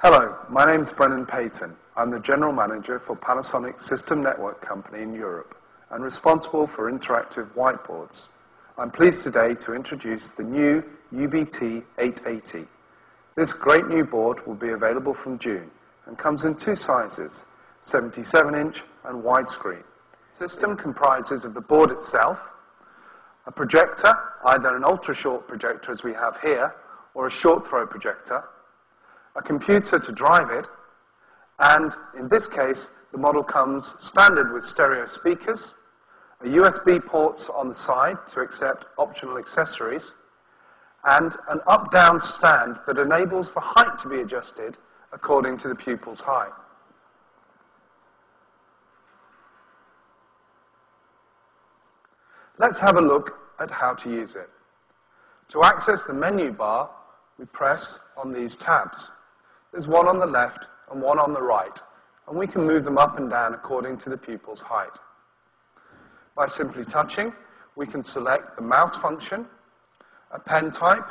Hello, my name is Brennan Payton. I'm the General Manager for Panasonic System Network Company in Europe and responsible for interactive whiteboards. I'm pleased today to introduce the new UB-T880. This great new board will be available from June and comes in two sizes, 77-inch and widescreen. The system comprises of the board itself, a projector, either an ultra-short projector as we have here, or a short-throw projector, a computer to drive it, and in this case, the model comes standard with stereo speakers, a USB ports on the side to accept optional accessories, and an up-down stand that enables the height to be adjusted according to the pupil's height. Let's have a look at how to use it. To access the menu bar, we press on these tabs. There's one on the left and one on the right, and we can move them up and down according to the pupil's height. By simply touching, we can select the mouse function, a pen type,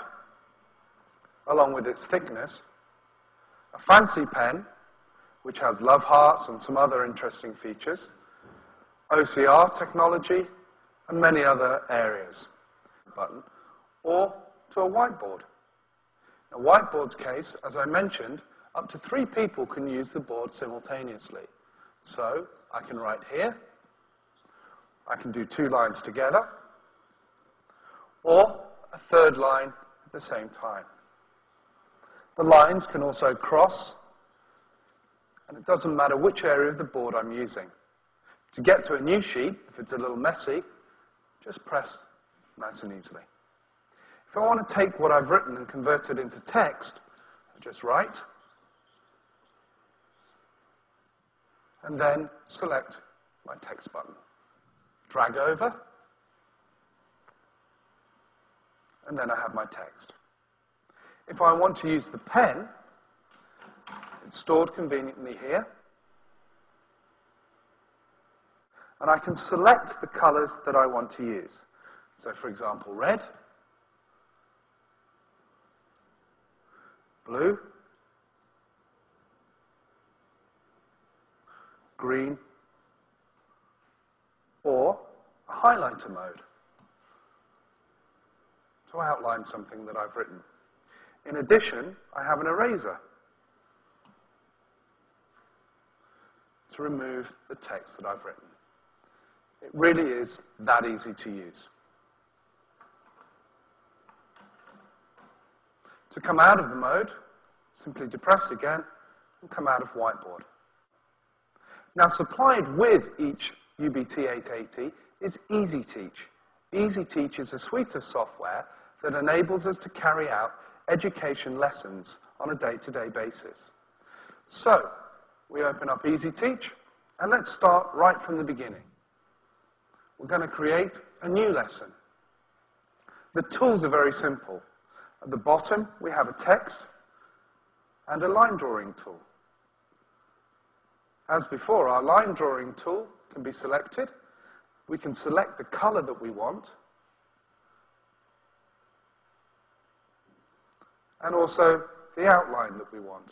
along with its thickness, a fancy pen, which has love hearts and some other interesting features, OCR technology, and many other areas. Button, or to a whiteboard. In a whiteboard's case, as I mentioned, up to 3 people can use the board simultaneously. So I can write here, I can do 2 lines together, or a third line at the same time. The lines can also cross, and it doesn't matter which area of the board I'm using. To get to a new sheet, if it's a little messy, just press nice and easily. If I want to take what I've written and convert it into text, I just write, and then select my text button. Drag over, and then I have my text. If I want to use the pen, it's stored conveniently here, and I can select the colors that I want to use. So, for example, red, blue, green, or a highlighter mode to outline something that I've written. In addition, I have an eraser to remove the text that I've written. It really is that easy to use. To come out of the mode, simply depress again and come out of whiteboard. Now, supplied with each UB-T880 is EasyTeach. EasyTeach is a suite of software that enables us to carry out education lessons on a day-to-day basis. So, we open up EasyTeach, and let's start right from the beginning. We're going to create a new lesson. The tools are very simple. At the bottom, we have a text and a line drawing tool. As before, our line drawing tool can be selected. We can select the color that we want, and also the outline that we want,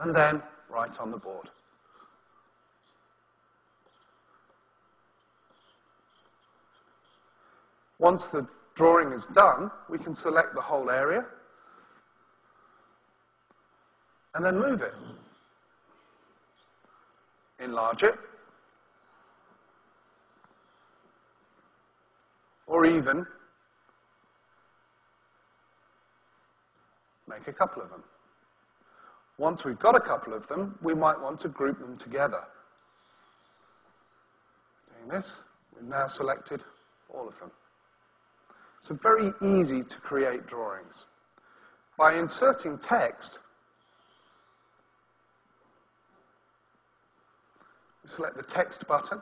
and then write on the board. Once the drawing is done, we can select the whole area and then move it. Enlarge it, or even make a couple of them. Once we've got a couple of them, we might want to group them together. Doing this, we've now selected all of them. So very easy to create drawings. By inserting text, we select the text button,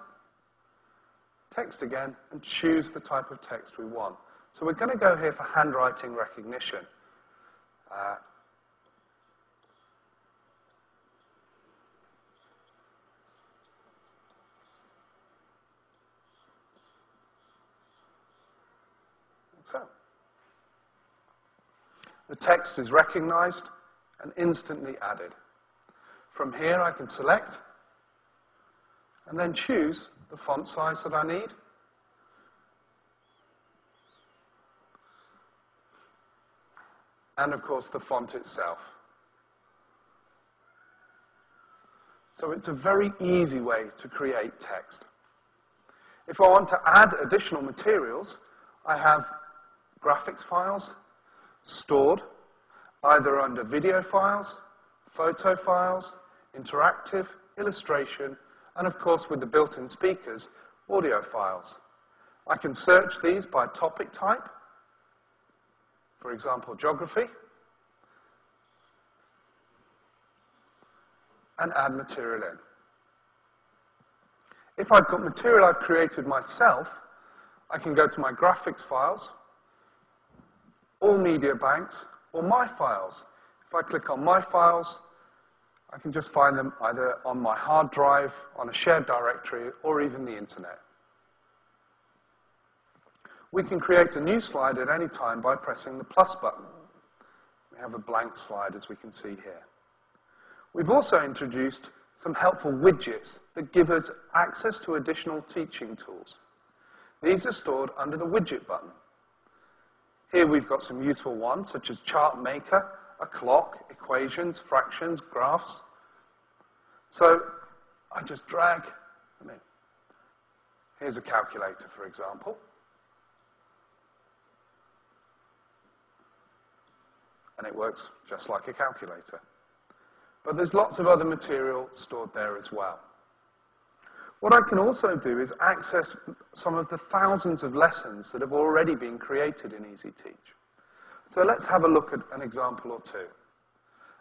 text again, and choose the type of text we want. So we're going to go here for handwriting recognition. So, the text is recognized and instantly added. From here I can select and then choose the font size that I need. And of course the font itself. So it's a very easy way to create text. If I want to add additional materials, I have graphics files stored either under video files, photo files, interactive, illustration, and of course with the built-in speakers, audio files. I can search these by topic type, for example, geography, and add material in. If I've got material I've created myself, I can go to my graphics files, all media banks, or my files. If I click on my files, I can just find them either on my hard drive, on a shared directory, or even the internet. We can create a new slide at any time by pressing the plus button. We have a blank slide, as we can see here. We've also introduced some helpful widgets that give us access to additional teaching tools. These are stored under the widget button. Here we've got some useful ones, such as chart maker, a clock, equations, fractions, graphs. So I just drag them in. Here's a calculator, for example. And it works just like a calculator. But there's lots of other material stored there as well. What I can also do is access some of the thousands of lessons that have already been created in EasyTeach. So let's have a look at an example or two.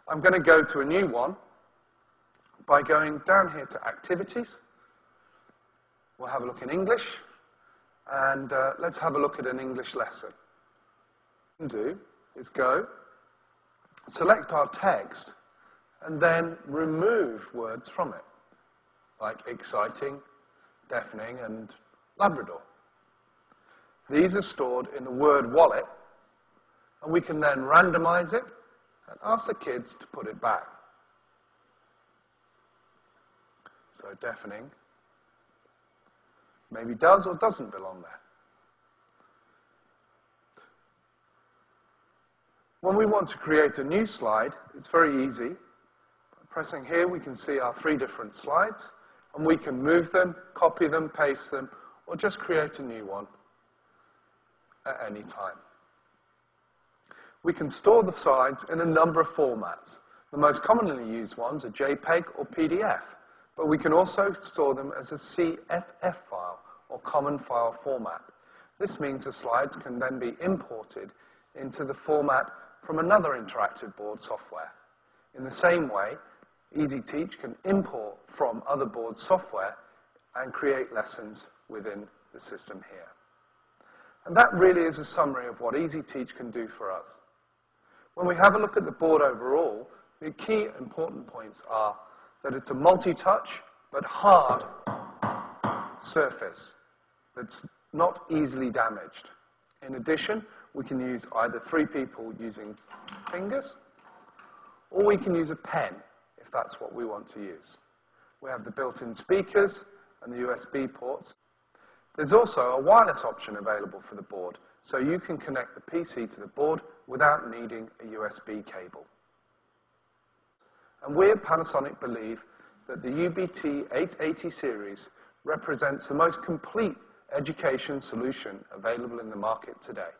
I'm going to go to a new one by going down here to Activities. We'll have a look in English, and let's have a look at an English lesson. What we can do is go, select our text, and then remove words from it, like exciting, deafening, and Labrador. These are stored in the word wallet, and we can then randomize it and ask the kids to put it back. So deafening maybe does or doesn't belong there. When we want to create a new slide, it's very easy. Pressing here, we can see our 3 different slides, and we can move them, copy them, paste them, or just create a new one at any time. We can store the slides in a number of formats. The most commonly used ones are JPEG or PDF, but we can also store them as a CFF file, or common file format. This means the slides can then be imported into the format from another interactive board software. In the same way, EasyTeach can import from other board software and create lessons within the system here. And that really is a summary of what EasyTeach can do for us. When we have a look at the board overall, the key important points are that it's a multi-touch but hard surface that's not easily damaged. In addition, we can use either 3 people using fingers, or we can use a pen if that's what we want to use. We have the built-in speakers and the USB ports. There's also a wireless option available for the board, so you can connect the PC to the board without needing a USB cable. And we at Panasonic believe that the UB-T880 series represents the most complete education solution available in the market today.